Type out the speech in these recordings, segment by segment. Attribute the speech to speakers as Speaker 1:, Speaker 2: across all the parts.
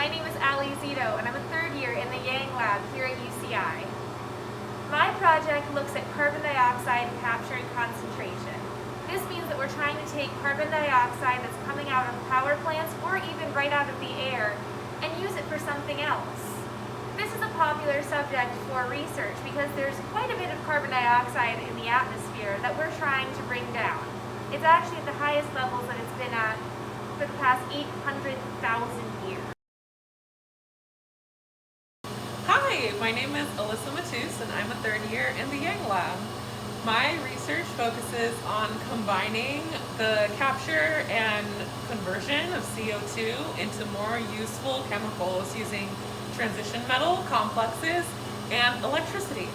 Speaker 1: My name is Allie Zito, and I'm a third year in the Yang Lab here at UCI. My project looks at carbon dioxide capture and concentration. This means that we're trying to take carbon dioxide that's coming out of power plants or even right out of the air and use it for something else. This is a popular subject for research because there's quite a bit of carbon dioxide in the atmosphere that we're trying to bring down. It's actually at the highest levels that it's been at for the past 800,000 years.
Speaker 2: Hi, my name is Alissa Matus and I'm a third year in the Yang Lab. My research focuses on combining the capture and conversion of CO2 into more useful chemicals using transition metal complexes and electricity.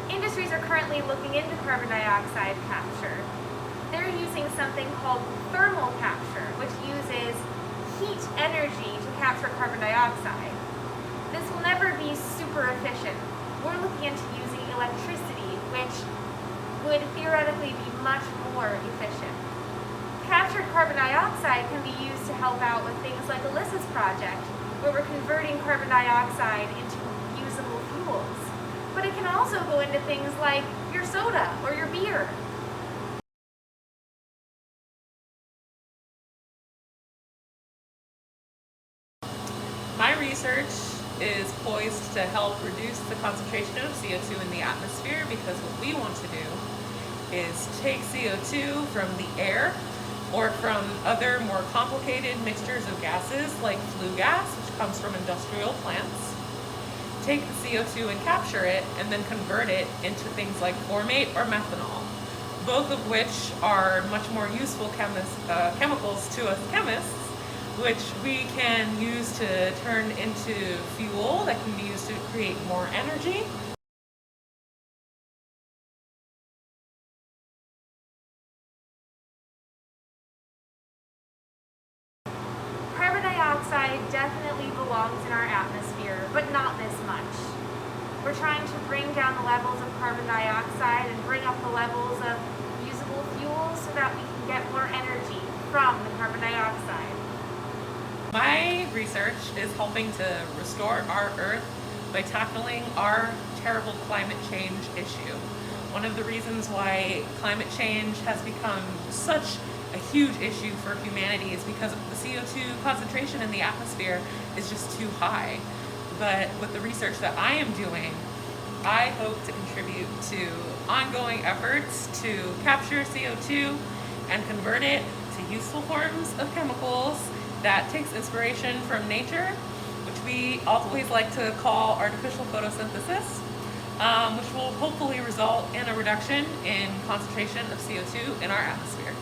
Speaker 1: Industries are currently looking into carbon dioxide capture. They're using something called thermal capture, which uses heat energy to capture carbon dioxide. This will never be super efficient. We're looking into using electricity, which would theoretically be much more efficient. Captured carbon dioxide can be used to help out with things like Alissa's project, where we're converting carbon dioxide into usable fuels. But it can also go into things like your soda or your beer.
Speaker 2: My research is poised to help reduce the concentration of CO2 in the atmosphere because what we want to do is take CO2 from the air or from other more complicated mixtures of gases like flue gas, which comes from industrial plants, take the CO2 and capture it and then convert it into things like formate or methanol, both of which are much more useful chemicals to us chemists, which we can use to turn into fuel that can be used to create more energy.
Speaker 1: Carbon dioxide definitely belongs in our atmosphere, but not this much. We're trying to bring down the levels of carbon dioxide and bring up the levels of usable fuels so that we can get more energy from the carbon dioxide.
Speaker 2: My research is helping to restore our Earth by tackling our terrible climate change issue. One of the reasons why climate change has become such a huge issue for humanity is because the CO2 concentration in the atmosphere is just too high. But with the research that I am doing, I hope to contribute to ongoing efforts to capture CO2 and convert it to useful forms of chemicals that takes inspiration from nature, which we always like to call artificial photosynthesis, which will hopefully result in a reduction in concentration of CO2 in our atmosphere.